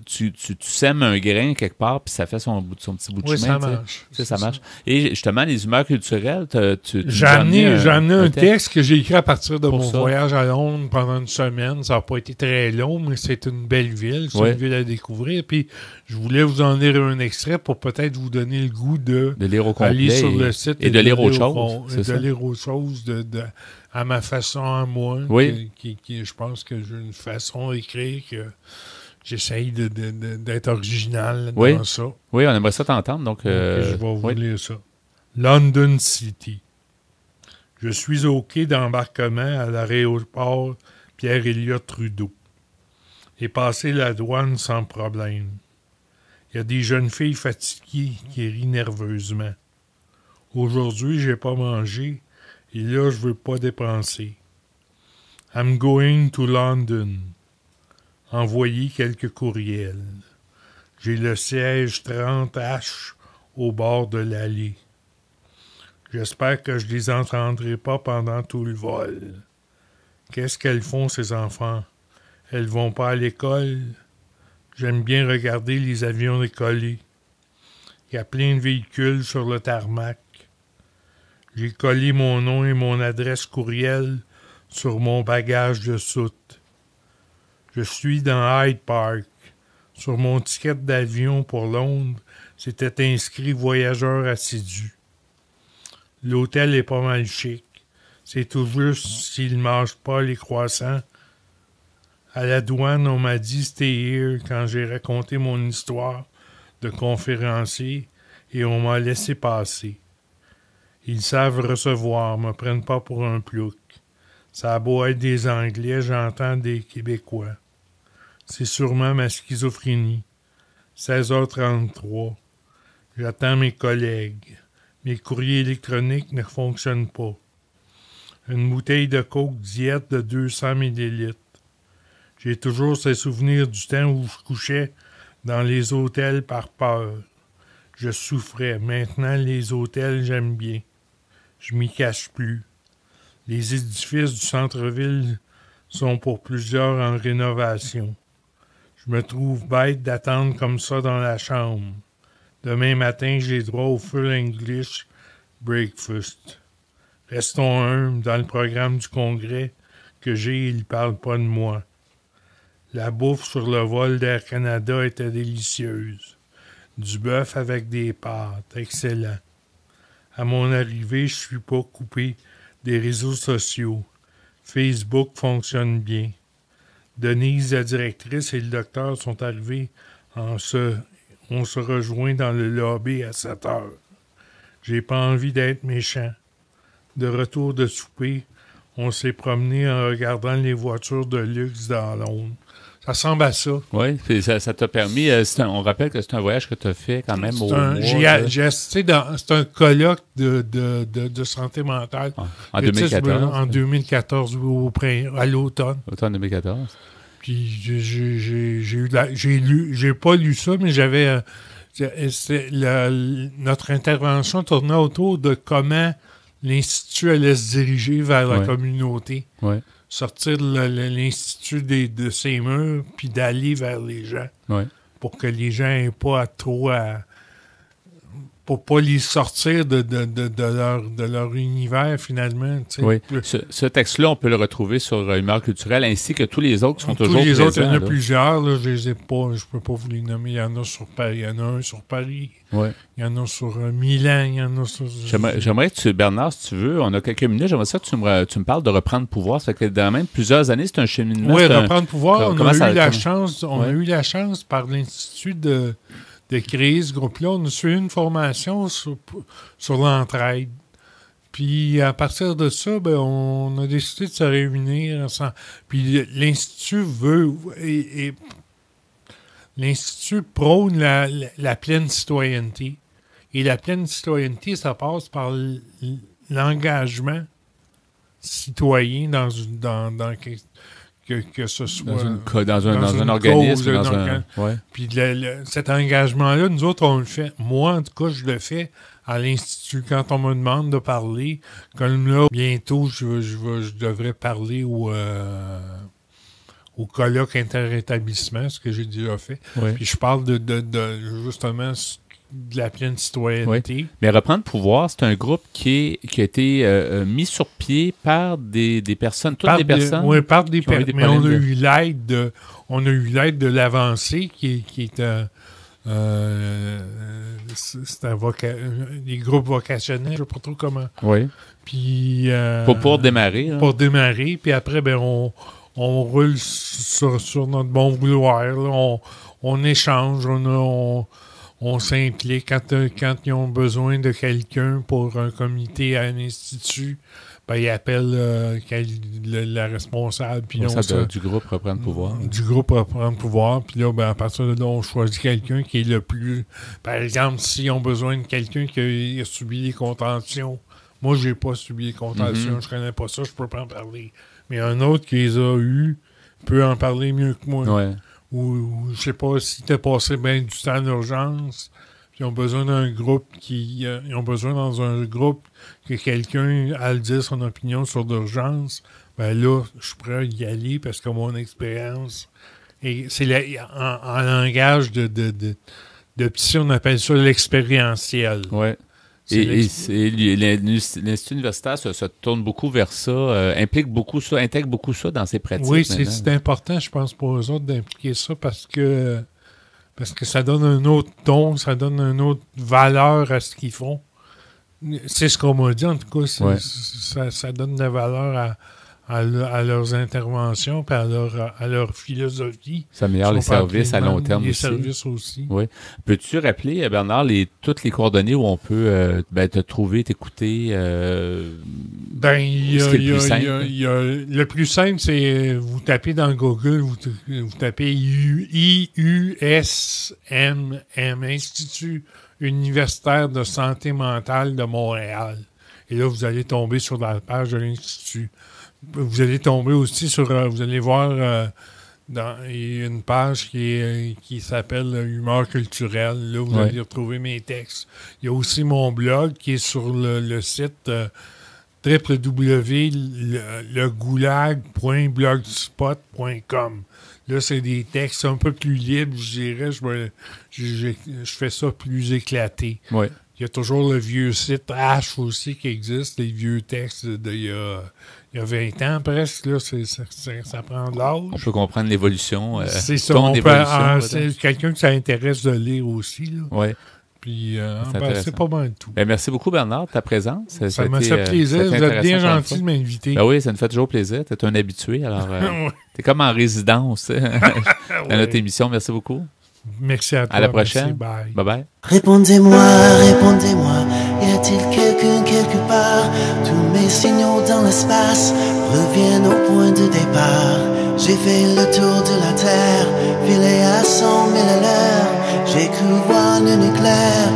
tu sèmes un grain quelque part, puis ça fait son petit bout de chemin. Ça marche. Ça marche. Et justement, les humeurs culturelles, j'ai amené un texte que j'ai écrit à partir de mon voyage à Londres pendant une semaine. Ça n'a pas été très long, mais c'est une belle ville, c'est une ville à découvrir. Puis je voulais vous en lire un extrait pour peut-être vous donner le goût de lire au complet aller sur le site et de lire autre chose. De lire autre chose à ma façon à moi. Oui. Je pense que j'ai une façon d'écrire que j'essaye d'être original dans ça. Oui, on aimerait ça t'entendre. Donc, je vais vous lire ça. London City. Je suis au quai d'embarquement à l'aéroport Pierre-Éliott Trudeau. Et passer la douane sans problème. Il y a des jeunes filles fatiguées qui rient nerveusement. Aujourd'hui, j'ai pas mangé et là, je veux pas dépenser. I'm going to London. envoyer quelques courriels. J'ai le siège 30H au bord de l'allée. J'espère que je les entendrai pas pendant tout le vol. Qu'est-ce qu'elles font, ces enfants? Elles vont pas à l'école? J'aime bien regarder les avions décoller. Il y a plein de véhicules sur le tarmac. J'ai collé mon nom et mon adresse courriel sur mon bagage de soute. Je suis dans Hyde Park. Sur mon ticket d'avion pour Londres, c'était inscrit voyageur assidu. L'hôtel est pas mal chic. C'est tout juste s'ils ne mangent pas les croissants. À la douane, on m'a dit « Stay here » quand j'ai raconté mon histoire de conférencier et on m'a laissé passer. Ils savent recevoir, me prennent pas pour un plouc. Ça a beau être des Anglais, j'entends des Québécois. C'est sûrement ma schizophrénie. 16h33. J'attends mes collègues. Mes courriers électroniques ne fonctionnent pas. Une bouteille de coke diète de 200 ml. J'ai toujours ces souvenirs du temps où je couchais dans les hôtels par peur. Je souffrais. Maintenant, les hôtels, j'aime bien. Je m'y cache plus. Les édifices du centre-ville sont pour plusieurs en rénovation. Je me trouve bête d'attendre comme ça dans la chambre. Demain matin, j'ai droit au full English breakfast. Restons humbles dans le programme du Congrès que il ne parle pas de moi. La bouffe sur le vol d'Air Canada était délicieuse. Du bœuf avec des pâtes, excellent. À mon arrivée, je suis pas coupé des réseaux sociaux. Facebook fonctionne bien. Denise, la directrice, et le docteur sont arrivés on se rejoint dans le lobby à 7 heures. J'ai pas envie d'être méchant. De retour de souper, on s'est promené en regardant les voitures de luxe dans Londres. Ça ressemble à ça. Oui, ça t'a permis... on rappelle que c'est un voyage que tu as fait quand même J'ai assisté c'est un colloque de santé mentale. En 2014. En 2014, à l'automne. Automne 2014. Puis j'ai pas lu ça, mais j'avais... notre intervention tournait autour de comment l'Institut allait se diriger vers la communauté. Oui. Sortir de l'Institut de ses murs, puis d'aller vers les gens. Oui. Pour que les gens n'aient pas trop à... Pour pas les sortir de leur univers, finalement. T'sais. Oui. Ce texte-là, on peut le retrouver sur Humeur culturelle, ainsi que tous les autres qui sont toujours présents. Tous les autres, il y en a plusieurs. Là, je peux pas vous les nommer. Il y en a sur Paris. Il y en a un sur Paris. Oui. Il y en a sur Milan. Il y en a sur... J'aimerais que Bernard, si tu veux, on a quelques minutes, j'aimerais ça que tu me parles de Reprendre pouvoir. Ça fait que dans même plusieurs années, c'est un cheminement. Oui, Reprendre pouvoir, on a eu la chance par l'Institut de créer ce groupe-là. On a suivi une formation sur l'entraide. Puis à partir de ça, on a décidé de se réunir ensemble. Puis l'Institut l'Institut prône la pleine citoyenneté. Et la pleine citoyenneté, ça passe par l'engagement citoyen dans que ce soit dans un organisme. Puis cet engagement-là, nous autres, on le fait. Moi, en tout cas, je le fais à l'Institut. Quand on me demande de parler, comme là, bientôt, je devrais parler au colloque interétablissement, ce que j'ai déjà fait. Oui. Puis je parle justement de la pleine citoyenneté. Oui. Mais Reprendre pouvoir, c'est un groupe qui a été mis sur pied par des personnes, personnes. Oui, par des personnes. Mais on a eu l'aide de l'Avancée qui est des groupes vocationnels, je ne sais pas trop comment. Oui. Puis pour démarrer. Pour démarrer, puis après, on roule sur notre bon vouloir. Là. On échange, on s'implique quand ils ont besoin de quelqu'un pour un comité à un institut. Ils appellent la responsable. Puis du groupe Reprendre pouvoir. Du groupe Reprendre pouvoir. Puis là, à partir de là, on choisit quelqu'un qui est le plus... Par exemple, s'ils ont besoin de quelqu'un qui a subi les contentions. Moi, j'ai pas subi les contentions. Je connais pas ça, je peux pas en parler. Mais un autre qui les a eus, peut en parler mieux que moi. Ouais. Ou je sais pas si t'as passé bien du temps d'urgence, puis ils ont besoin d'un groupe ils ont besoin dans un groupe que quelqu'un aille dire son opinion sur l'urgence. Ben là, je suis prêt à y aller parce que mon expérience, et c'est en langage de psy, on appelle ça l'expérientiel. Ouais. Et l'Institut universitaire se tourne beaucoup vers ça, intègre beaucoup ça dans ses pratiques. Oui, c'est important, je pense, pour eux autres d'impliquer ça parce que ça donne un autre ton, ça donne une autre valeur à ce qu'ils font. C'est ce qu'on m'a dit, en tout cas. Ça donne de la valeur à leurs interventions et à leur philosophie. Ça améliore les services à long terme aussi. Les services aussi. Oui. Peux-tu rappeler, Bernard, toutes les coordonnées où on peut te trouver, t'écouter? Le plus simple, c'est vous tapez dans Google, vous tapez IUSMM, Institut universitaire de santé mentale de Montréal. Et là, vous allez tomber sur la page de l'Institut. Vous allez tomber aussi sur... vous allez voir dans une page qui s'appelle Humeur culturelle. Là, vous allez retrouver mes textes. Il y a aussi mon blog qui est sur le site www.legoulag.blogspot.com. Là, c'est des textes un peu plus libres, je dirais. Je fais ça plus éclaté. Oui. Il y a toujours le vieux site H aussi qui existe, les vieux textes d'il y a 20 ans presque. Là, ça prend de l'âge. On peut comprendre l'évolution. C'est ça. C'est quelqu'un que ça intéresse de lire aussi. Oui. Puis, c'est pas mal tout. Merci beaucoup, Bernard, de ta présence. Ça m'a fait plaisir. Vous êtes bien gentil de m'inviter. Oui, ça nous fait toujours plaisir. Tu es un habitué. Alors, tu es comme en résidence dans notre émission. Merci beaucoup. Merci à toi. À la prochaine. Merci, bye bye. Répondez-moi, répondez-moi. Y a-t-il quelqu'un quelque part? Tous mes signaux dans l'espace reviennent au point de départ. J'ai fait le tour de la Terre, filé à 100 000 à l'heure. J'ai cru voir un éclair,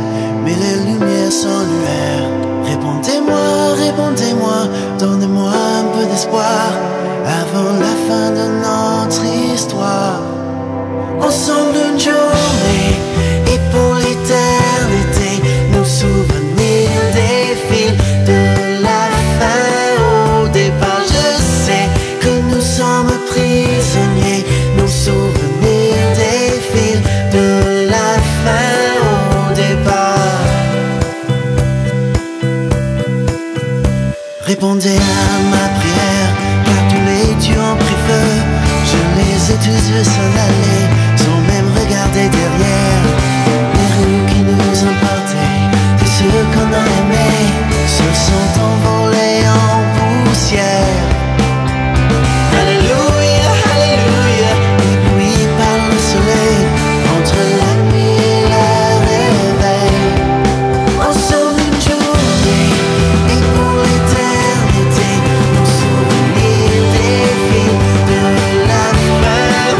mais les lumières sans lueur. Répondez-moi, répondez-moi, donnez-moi un peu d'espoir avant la fin de notre histoire. Ensemble une journée et pour l'éternité, nos souvenirs défilent de la fin au départ. Je sais que nous sommes prisonniers, nos souvenirs défilent de la fin au départ. Répondez à ma prière, car tous les dieux ont pris feu. Je les ai tous vus s'en aller, sans même regarder derrière. Les rues qui nous ont portés, tous ceux qu'on a aimés, se sont envolés en poussière. Alléluia, alléluia, ébloui par le soleil, entre la nuit et le réveil. Ensemble une journée, et pour l'éternité, nos souvenirs défilent de la fin au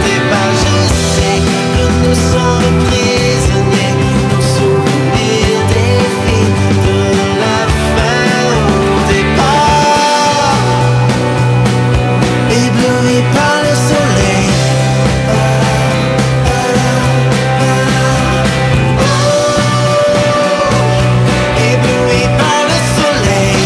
départ. Je sais que nous sommes prisonniers, nos souvenirs défilent de la fin au départ. Ébloui par le soleil, ébloui par le soleil.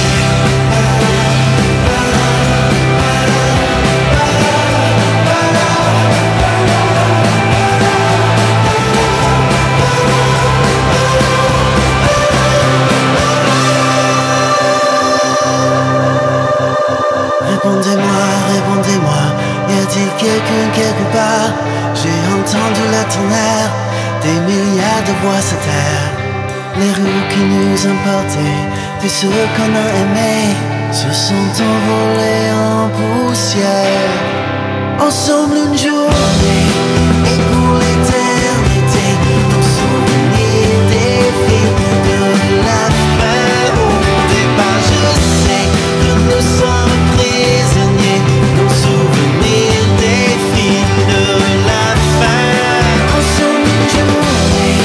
Répondez-moi, répondez-moi, y a-t-il quelqu'un quelque part? J'ai entendu la tonnerre, des milliards de voix se taire. Les rues qui nous ont portés, tous ceux qu'on a aimés, se sont envolés en poussière. Ensemble une journée, et pour l'éternité, nos souvenirs défilent de la fin au départ. Je sais que nous sommes prisonniers, nos souvenirs défilent de la fin. Ensemble une journée,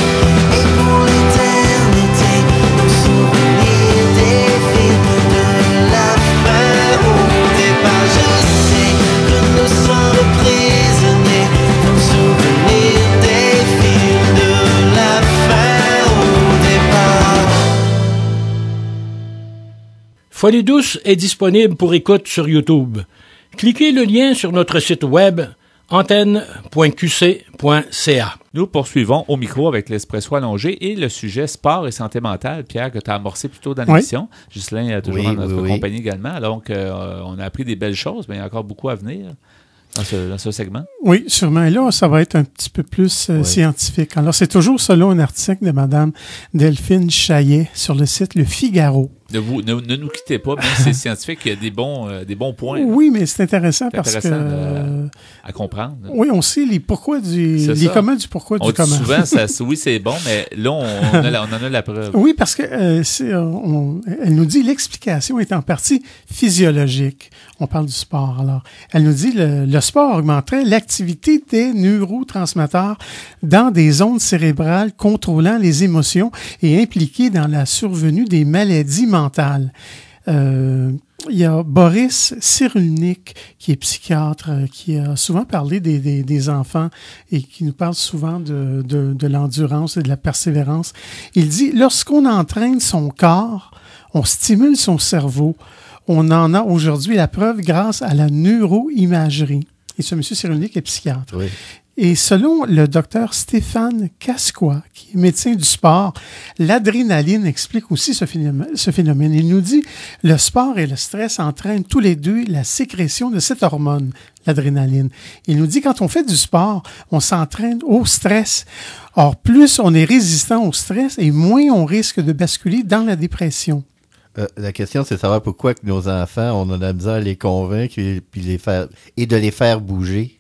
et pour l'éternité, nos souvenirs défilent de la fin au départ. Je sais que nous sommes Folie douce est disponible pour écoute sur YouTube. Cliquez le lien sur notre site web antenne.qc.ca. Nous poursuivons au micro avec l'Espresso allongé et le sujet sport et santé mentale, Pierre, que tu as amorcé plus tôt dans l'émission. Ghislain est toujours en notre compagnie également. Donc, on a appris des belles choses, mais il y a encore beaucoup à venir dans ce segment. Oui, sûrement. Et là, ça va être un petit peu plus scientifique. Alors, c'est toujours selon un article de Mme Delphine Chaillet sur le site Le Figaro. Ne nous quittez pas, même si c'est scientifique, il y a des bons points. Oui, mais c'est intéressant parce que... à comprendre. Oui, on sait les pourquoi les comment du pourquoi du comment. Souvent, oui, c'est bon, mais là, on en a la preuve. Oui, parce que elle nous dit l'explication est en partie physiologique. On parle du sport. Alors, elle nous dit le sport augmenterait l'activité des neurotransmetteurs dans des zones cérébrales contrôlant les émotions et impliquées dans la survenue des maladies mentales. Il y a Boris Cyrulnik, qui est psychiatre, qui a souvent parlé des enfants et qui nous parle souvent de l'endurance et de la persévérance. Il dit, lorsqu'on entraîne son corps, on stimule son cerveau. On en a aujourd'hui la preuve grâce à la neuroimagerie. Et ce monsieur Cyrulnik est psychiatre. Oui. Et selon le docteur Stéphane Cascois, qui est médecin du sport, l'adrénaline explique aussi ce phénomène. Il nous dit le sport et le stress entraînent tous les deux la sécrétion de cette hormone, l'adrénaline. Il nous dit quand on fait du sport, on s'entraîne au stress. Or, plus on est résistant au stress et moins on risque de basculer dans la dépression. La question, c'est de savoir pourquoi que nos enfants, on a la misère à les convaincre et de les faire bouger.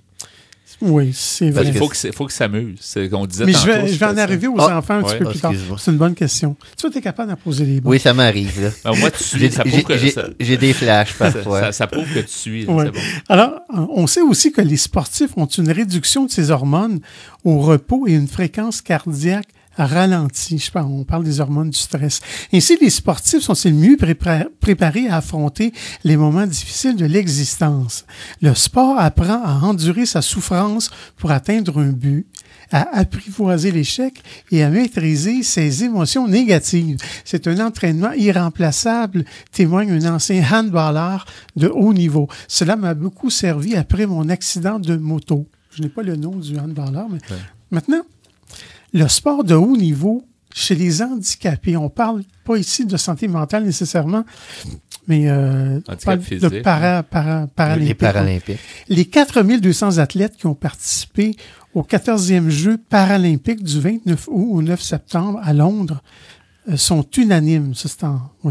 Oui, c'est vrai. Il faut qu'ils s'amusent. C'est qu'on disait mais tantôt. Je vais en arriver aux enfants un petit peu plus tard. C'est une bonne question. Tu es capable d'en poser des bonnes. Oui, ça m'arrive. Là. Alors, moi, tu suis. J'ai des flashs parfois. Ça prouve que tu suis. Ouais. C'est bon. Alors, on sait aussi que les sportifs ont une réduction de ces hormones au repos et une fréquence cardiaque ralenti. On parle des hormones du stress. Ainsi, les sportifs sont-ils mieux préparés à affronter les moments difficiles de l'existence? Le sport apprend à endurer sa souffrance pour atteindre un but, à apprivoiser l'échec et à maîtriser ses émotions négatives. C'est un entraînement irremplaçable, témoigne un ancien handballeur de haut niveau. Cela m'a beaucoup servi après mon accident de moto. Je n'ai pas le nom du handballeur, mais maintenant, le sport de haut niveau chez les handicapés, on parle pas ici de santé mentale nécessairement, mais de paralympiques. Les Paralympiques. Les 4200 athlètes qui ont participé au 14e Jeux paralympiques du 29 août au 9 septembre à Londres sont unanimes. Ça, c'est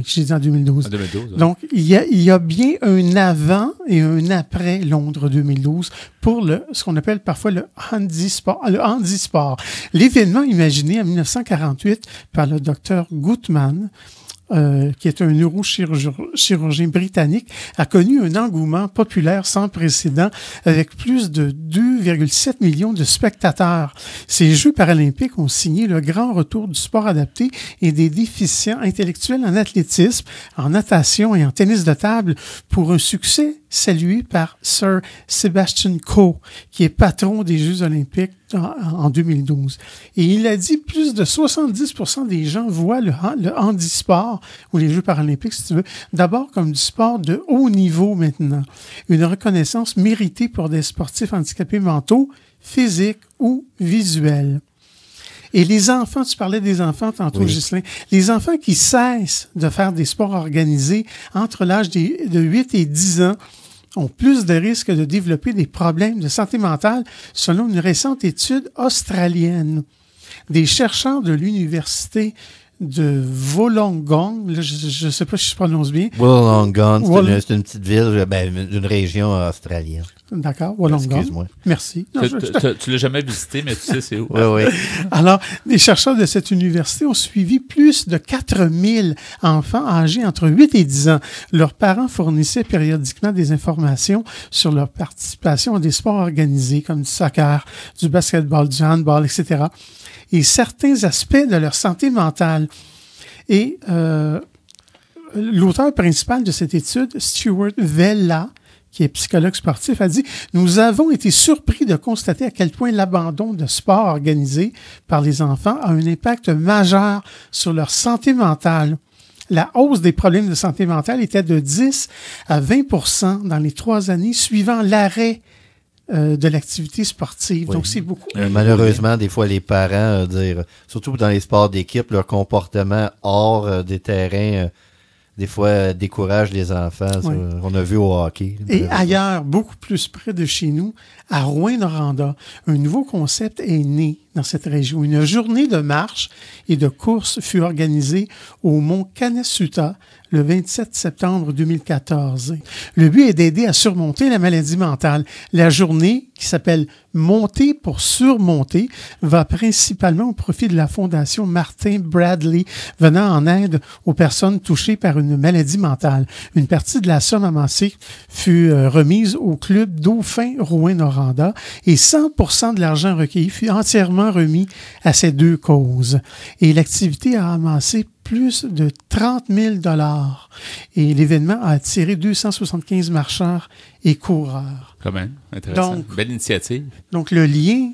j'ai dit en 2012. En 2012 ouais. Donc, il y a bien un avant et un après Londres 2012 pour ce qu'on appelle parfois le handisport. L'événement imaginé en 1948 par le docteur Guttman, qui est un neurochirurgien britannique, a connu un engouement populaire sans précédent avec plus de 2,7 millions de spectateurs. Ces Jeux paralympiques ont signé le grand retour du sport adapté et des déficients intellectuels en athlétisme, en natation et en tennis de table pour un succès salué par Sir Sebastian Coe, qui est patron des Jeux olympiques en 2012. Et il a dit plus de 70% des gens voient le handisport, ou les Jeux paralympiques, si tu veux, d'abord comme du sport de haut niveau maintenant. Une reconnaissance méritée pour des sportifs handicapés mentaux, physiques ou visuels. Et les enfants, tu parlais des enfants tantôt, oui. Ghislain, les enfants qui cessent de faire des sports organisés entre l'âge de 8 et 10 ans ont plus de risques de développer des problèmes de santé mentale, selon une récente étude australienne. Des chercheurs de l'université de Wollongong, là, je ne sais pas si je prononce bien. Wollongong, c'est une petite ville d'une région australienne. D'accord, Wollongong. Excuse-moi. Merci. Non, tu l'as jamais visité, mais tu sais c'est où. Oui. Alors, les chercheurs de cette université ont suivi plus de 4000 enfants âgés entre 8 et 10 ans. Leurs parents fournissaient périodiquement des informations sur leur participation à des sports organisés comme du soccer, du basketball, du handball, etc. et certains aspects de leur santé mentale. Et l'auteur principal de cette étude, Stuart Vella, qui est psychologue sportif, a dit « Nous avons été surpris de constater à quel point l'abandon de sport organisé par les enfants a un impact majeur sur leur santé mentale. la hausse des problèmes de santé mentale était de 10 à 20 dans les 3 années suivant l'arrêt de l'activité sportive. Oui. Donc, c'est beaucoup. Malheureusement, des fois, les parents, surtout dans les sports d'équipe, leur comportement hors des terrains, des fois, décourage les enfants. Oui. On a vu au hockey. Et ailleurs, beaucoup plus près de chez nous, à Rouyn-Noranda, un nouveau concept est né dans cette région. Une journée de marche et de course fut organisée au mont Kanasuta le 27 septembre 2014. Le but est d'aider à surmonter la maladie mentale. La journée, qui s'appelle Monter pour surmonter, va principalement au profit de la Fondation Martin Bradley, venant en aide aux personnes touchées par une maladie mentale. Une partie de la somme amassée fut remise au club Dauphin Rouyn-Noranda et 100% de l'argent recueilli fut entièrement remis à ces deux causes. Et l'activité a amassé plus de 30 000 $. Et l'événement a attiré 275 marcheurs et coureurs. Quand même, intéressant. Donc, belle initiative. Donc, le lien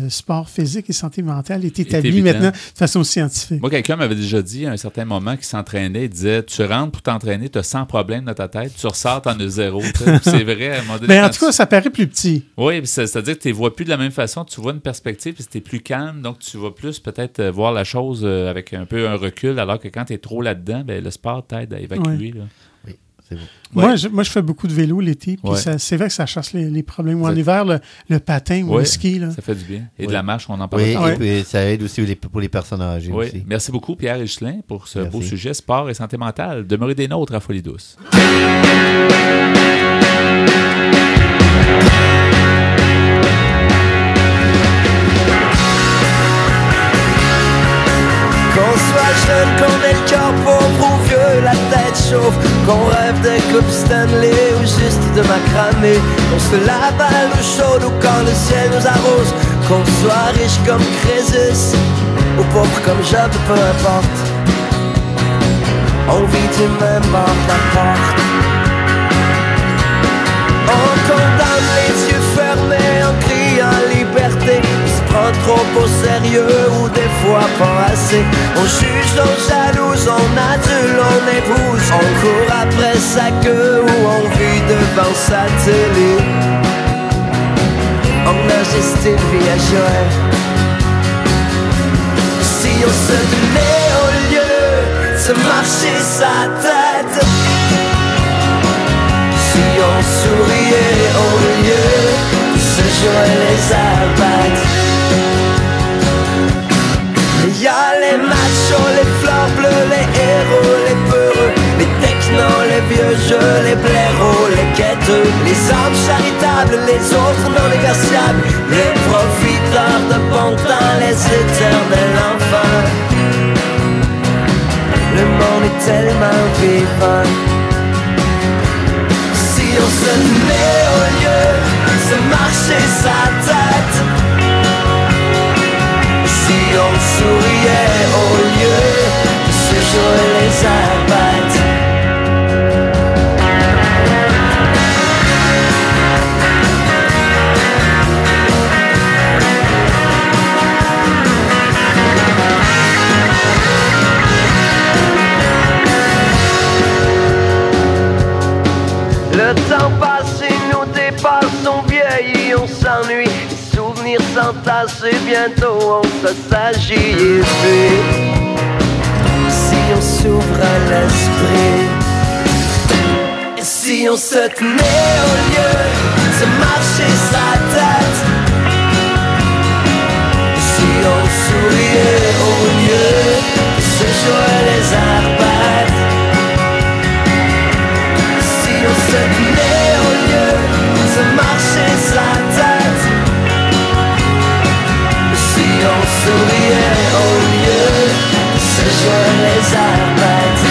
sport physique et santé mentale est établi maintenant de façon scientifique. Moi, quelqu'un m'avait déjà dit à un certain moment qu'il s'entraînait, il disait, tu rentres pour t'entraîner, tu as 100 problèmes dans ta tête, tu ressors, t'en as 0. C'est vrai, à un moment donné. Mais en tout cas, ça paraît plus petit. Oui, c'est-à-dire que tu ne vois plus de la même façon, tu vois une perspective, puis tu es plus calme, donc tu vas plus peut-être voir la chose avec un peu un recul, alors que quand tu es trop là-dedans, ben, le sport t'aide à évacuer. Oui. Là. Oui, c'est bon. Moi, je fais beaucoup de vélo l'été, puis c'est vrai que ça chasse les problèmes. Ou en hiver, le patin ou le ski. Là. Ça fait du bien. Et de la marche, on en parle. Oui, et puis ça aide aussi pour les personnes âgées. Oui. Aussi. Merci beaucoup, Pierre Richelin, pour ce beau sujet, sport et santé mentale. Demeurez des nôtres à Folie Douce. Qu'on soit jeune, qu'on ait le cœur pauvre ou vieux, la tête chauffe, qu'on rêve de coupe Stanley ou juste de macramé, qu'on se lave à l'eau chaude ou quand le ciel nous arrose, qu'on soit riche comme Crésus ou pauvre comme Job, peu importe, on vit du même bord de la porte. On condamne les yeux fermés en criant liberté, prend trop au sérieux ou des fois pas assez. On juge, on jalouse, on adule, on épouse, on court après sa queue ou on vit devant sa télé. On enregistre une vie à jouer. Si on se met au lieu de se marcher sa tête, si on souriait au lieu de se jouer les arbates. Il y a les machos, les fleurs bleues, les héros, les peureux, les technos, les vieux jeux, les blaireaux, les quêteux, les hommes charitables, les autres non négociables, les profiteurs de bon temps, les éternels enfants. Le monde est tellement vivant. Si on se met au lieu de se marcher sa tête, si on souriait au lieu de se jouer les arbates. Le temps passe et nous dépasse, on vieillit, on s'ennuie. Souvenirs s'entassent et bientôt on s'assagit. Et puis, si on s'ouvre à l'esprit, et si on se tenait au lieu de se marcher sa tête, si on souriait au lieu de se jouer les arbates, si on se tenait au lieu de se marcher sa tête, si on souriait au lieu de se jouer les arbates.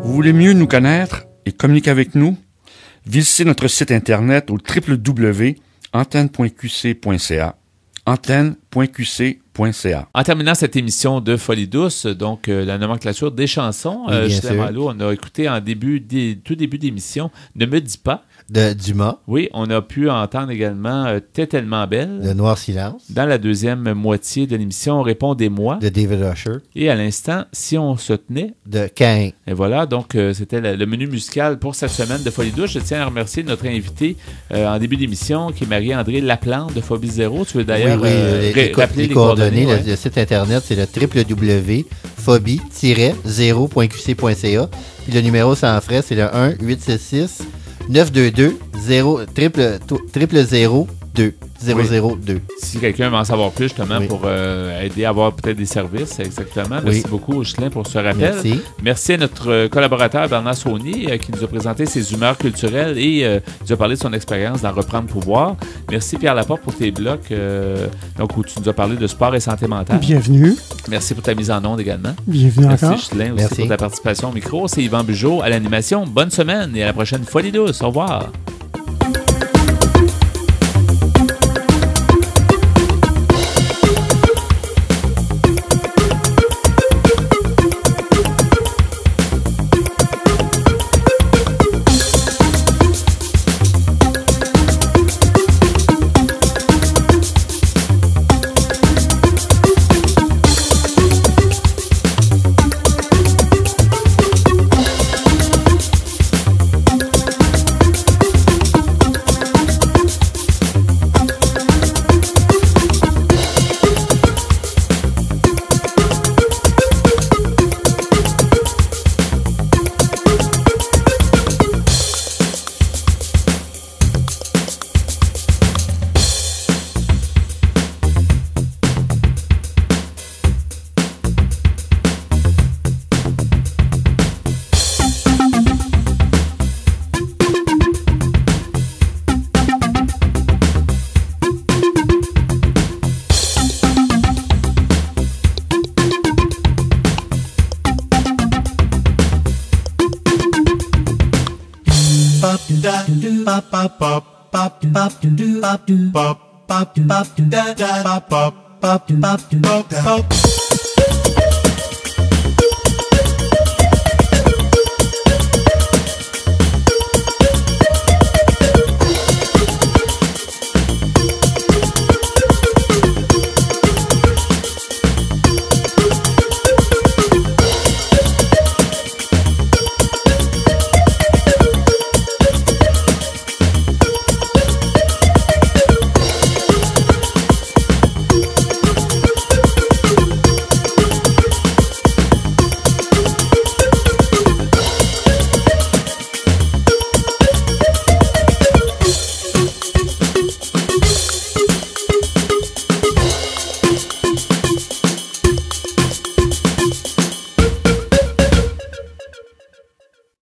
Vous voulez mieux nous connaître et communiquer avec nous? Visitez notre site internet au www.ensemblefm.com. antenne.qc.ca, antenne.qc.ca. En terminant cette émission de Folie douce, donc la nomenclature des chansons, Ghislain Malo, on a écouté en tout début d'émission Ne me dis pas. De Dumas. Oui, on a pu entendre également T'es tellement belle. Le Noir Silence. Dans la deuxième moitié de l'émission, Répondez-moi. De David Usher. Et à l'instant, Si on se tenait. De Cain. Et voilà, donc c'était le menu musical pour cette semaine de Folie douce. Je tiens à remercier notre invité en début d'émission, qui est Marie-André Laplante de Phobie Zéro. Tu veux d'ailleurs rappeler les coordonnées? Le site internet, c'est le www.phobie-0.qc.ca. Puis le numéro sans frais, c'est le 1-866-922-002. 002. Si quelqu'un veut en savoir plus, justement, pour aider à avoir peut-être des services, exactement. Merci beaucoup, Ghislain, pour ce rappel. Merci à notre collaborateur Bernard Saunier, qui nous a présenté ses humeurs culturelles et nous a parlé de son expérience dans Reprendre pouvoir. Merci, Pierre Laporte, pour tes blocs, donc, où tu nous as parlé de sport et santé mentale. Bienvenue. Merci pour ta mise en onde également. Bienvenue encore. Merci, Ghislain, aussi pour ta participation au micro. C'est Yvan Bugeaud à l'animation. Bonne semaine et à la prochaine Folie douce. Au revoir. Bop